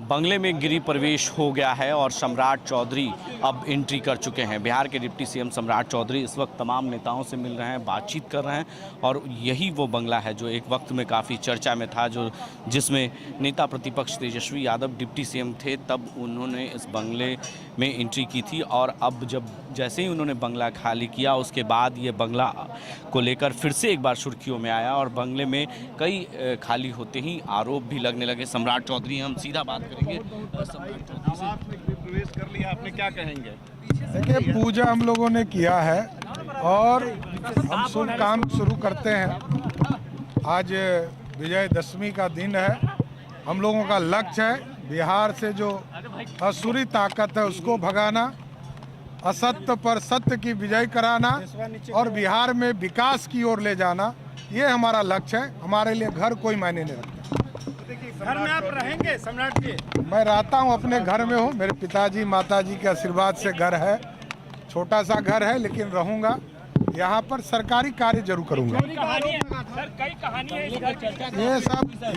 बंगले में गृह प्रवेश हो गया है और सम्राट चौधरी अब एंट्री कर चुके हैं। बिहार के डिप्टी सीएम सम्राट चौधरी इस वक्त तमाम नेताओं से मिल रहे हैं, बातचीत कर रहे हैं और यही वो बंगला है जो एक वक्त में काफ़ी चर्चा में था, जिसमें नेता प्रतिपक्ष तेजस्वी यादव डिप्टी सीएम थे, तब उन्होंने इस बंगले में एंट्री की थी। और अब जैसे ही उन्होंने बंगला खाली किया, उसके बाद ये बंगला को लेकर फिर से एक बार सुर्खियों में आया और बंगले में कई खाली होते ही आरोप भी लगने लगे। सम्राट चौधरी, हम सीधा बात करेंगे सम्राट चौधरी से। आपने प्रवेश कर लिया, आपने क्या कहेंगे? देखिए, पूजा हम लोगों ने किया है और हम शुभ काम शुरू करते हैं। आज विजयदशमी का दिन है। हम लोगों का लक्ष्य है बिहार से जो असुरी ताकत है उसको भगाना, असत्य पर सत्य की विजय कराना और बिहार में विकास की ओर ले जाना। ये हमारा लक्ष्य है। हमारे लिए घर कोई मायने नहीं रखता। घर में आप रहेंगे सम्राट जी? मैं रहता हूँ, अपने घर में हूँ। मेरे पिताजी माताजी के आशीर्वाद से घर है, छोटा सा घर है, लेकिन रहूँगा यहाँ पर। सरकारी कार्य जरूर करूँगा।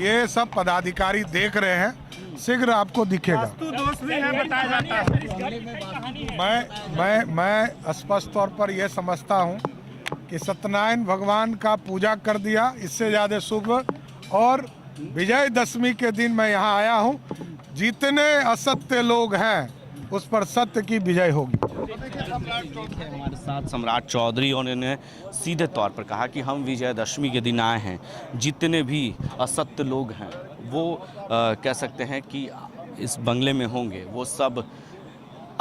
ये सब पदाधिकारी देख रहे हैं, शीघ्र आपको दिखेगा। दोष भी है बताया जाता है। मैं स्पष्ट तौर पर यह समझता हूँ कि सत्यनारायण भगवान का पूजा कर दिया, इससे ज़्यादा शुभ। और विजयदशमी के दिन मैं यहाँ आया हूँ। जितने असत्य लोग हैं उस पर सत्य की विजय होगी। हमारे साथ सम्राट चौधरी, और उन्होंने सीधे तौर पर कहा कि हम विजयदशमी के दिन आए हैं। जितने भी असत्य लोग हैं वो कह सकते हैं कि इस बंगले में होंगे, वो सब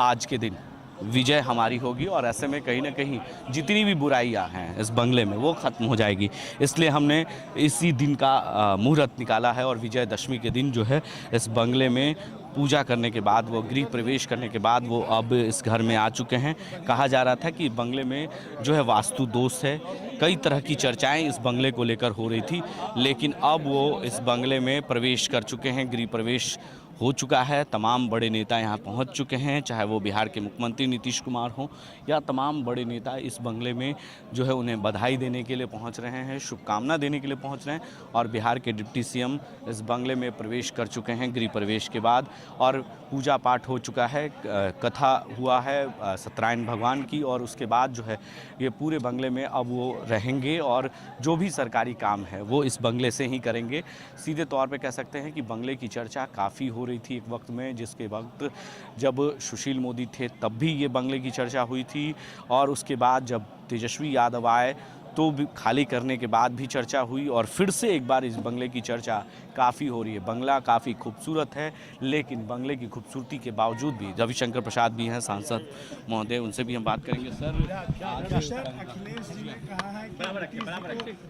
आज के दिन विजय हमारी होगी और ऐसे में कहीं ना कहीं जितनी भी बुराइयां हैं इस बंगले में वो ख़त्म हो जाएगी। इसलिए हमने इसी दिन का मुहूर्त निकाला है और विजयदशमी के दिन जो है इस बंगले में पूजा करने के बाद, वो गृह प्रवेश करने के बाद वो अब इस घर में आ चुके हैं। कहा जा रहा था कि बंगले में जो है वास्तु दोष है, कई तरह की चर्चाएं इस बंगले को लेकर हो रही थी, लेकिन अब वो इस बंगले में प्रवेश कर चुके हैं, गृह प्रवेश हो चुका है। तमाम बड़े नेता यहाँ पहुँच चुके हैं, चाहे वो बिहार के मुख्यमंत्री नीतीश कुमार हों या तमाम बड़े नेता इस बंगले में जो है उन्हें बधाई देने के लिए पहुँच रहे हैं, शुभकामना देने के लिए पहुँच रहे हैं। और बिहार के डिप्टी सीएम इस बंगले में प्रवेश कर चुके हैं गृह प्रवेश के बाद, और पूजा पाठ हो चुका है, कथा हुआ है सत्यनारायण भगवान की, और उसके बाद जो है ये पूरे बंगले में अब वो रहेंगे और जो भी सरकारी काम है वो इस बंगले से ही करेंगे। सीधे तौर पे कह सकते हैं कि बंगले की चर्चा काफ़ी हो रही थी एक वक्त में, जिसके वक्त जब सुशील मोदी थे तब भी ये बंगले की चर्चा हुई थी, और उसके बाद जब तेजस्वी यादव आए तो भी खाली करने के बाद भी चर्चा हुई, और फिर से एक बार इस बंगले की चर्चा काफ़ी हो रही है। बंगला काफ़ी खूबसूरत है, लेकिन बंगले की खूबसूरती के बावजूद भी रविशंकर प्रसाद भी हैं सांसद महोदय, उनसे भी हम बात करेंगे। सर, अखिलेश जी ने कहा है कि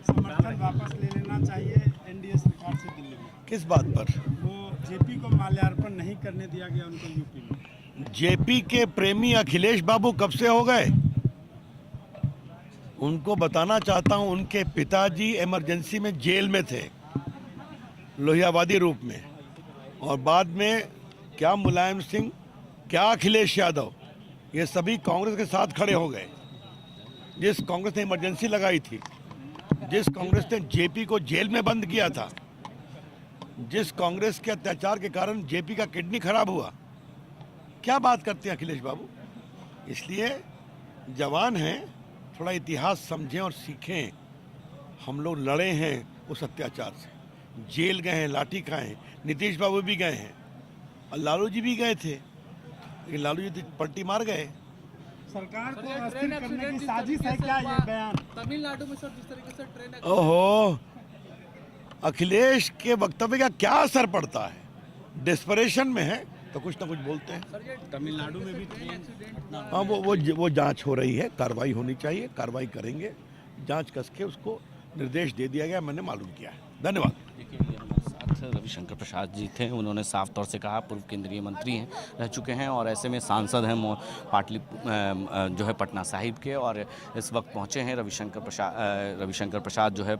समर्थन वापस ले लेना चाहिए एनडीए सरकार से दिल्ली में। किस बात पर? वो जेपी को माल्यार्पण नहीं करने दिया गया उनको यूपी में। जेपी के प्रेमी अखिलेश बाबू कब से हो गए? उनको बताना चाहता हूं, उनके पिताजी इमरजेंसी में जेल में थे लोहियावादी रूप में, और बाद में क्या मुलायम सिंह, क्या अखिलेश यादव, ये सभी कांग्रेस के साथ खड़े हो गए। जिस कांग्रेस ने इमरजेंसी लगाई थी, जिस कांग्रेस ने जेपी को जेल में बंद किया था, जिस कांग्रेस के अत्याचार के कारण जेपी का किडनी खराब हुआ, क्या बात करते हैं अखिलेश बाबू? इसलिए जवान हैं, थोड़ा इतिहास समझें और सीखें। हम लोग लड़े हैं उस अत्याचार से, जेल गए हैं, लाठी खाए हैं, नीतीश बाबू भी गए हैं और लालू जी भी गए थे, लेकिन लालू जी तो पलटी मार गए। सरकार को अस्थिर करने की साजिश है क्या ये बयान? तमिलनाडु में सर जिस तरीके से ट्रेन ओहो, अखिलेश के वक्तव्य का क्या असर पड़ता है? डेस्परेशन में है तो कुछ ना कुछ बोलते हैं। तमिलनाडु में भी हाँ, वो जांच हो रही है, कार्रवाई होनी चाहिए, कार्रवाई करेंगे। जांच कस के उसको निर्देश दे दिया गया, मैंने मालूम किया है। धन्यवाद। देखिए, ये हमारे साथ रविशंकर प्रसाद जी थे, उन्होंने साफ तौर से कहा, पूर्व केंद्रीय मंत्री हैं, रह चुके हैं और ऐसे में सांसद हैं पाटली जो है पटना साहिब के, और इस वक्त पहुंचे हैं रविशंकर प्रसाद जो है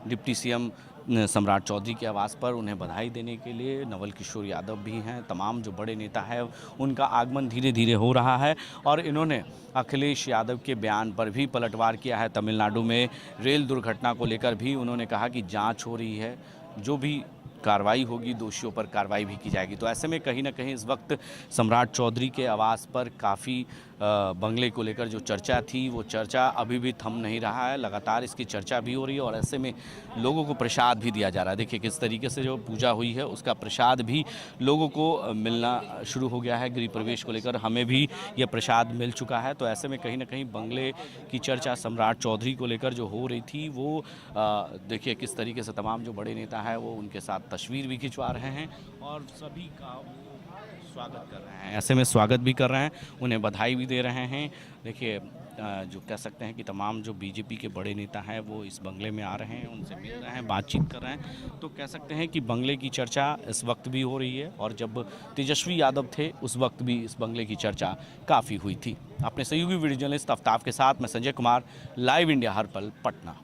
डिप्टी सीएम सम्राट चौधरी के आवास पर उन्हें बधाई देने के लिए। नवल किशोर यादव भी हैं, तमाम जो बड़े नेता हैं उनका आगमन धीरे धीरे हो रहा है, और इन्होंने अखिलेश यादव के बयान पर भी पलटवार किया है। तमिलनाडु में रेल दुर्घटना को लेकर भी उन्होंने कहा कि जांच हो रही है, जो भी कार्रवाई होगी, दोषियों पर कार्रवाई भी की जाएगी। तो ऐसे में कहीं ना कहीं इस वक्त सम्राट चौधरी के आवास पर काफ़ी बंगले को लेकर जो चर्चा थी वो चर्चा अभी भी थम नहीं रहा है, लगातार इसकी चर्चा भी हो रही है और ऐसे में लोगों को प्रसाद भी दिया जा रहा है। देखिए किस तरीके से जो पूजा हुई है उसका प्रसाद भी लोगों को मिलना शुरू हो गया है। गृह प्रवेश को लेकर हमें भी यह प्रसाद मिल चुका है। तो ऐसे में कहीं ना कहीं बंगले की चर्चा सम्राट चौधरी को लेकर जो हो रही थी वो देखिए किस तरीके से तमाम जो बड़े नेता हैं वो उनके साथ तस्वीर भी खिंचवा रहे हैं और सभी का स्वागत कर रहे हैं। ऐसे में स्वागत भी कर रहे हैं, उन्हें बधाई भी दे रहे हैं। देखिए जो कह सकते हैं कि तमाम जो बीजेपी के बड़े नेता हैं वो इस बंगले में आ रहे हैं, उनसे मिल रहे हैं, बातचीत कर रहे हैं। तो कह सकते हैं कि बंगले की चर्चा इस वक्त भी हो रही है और जब तेजस्वी यादव थे उस वक्त भी इस बंगले की चर्चा काफ़ी हुई थी। अपने सहयोगी वीडियो जर्नलिस्ट आफ्ताब के साथ मैं संजय कुमार, लाइव इंडिया हर पल, पटना।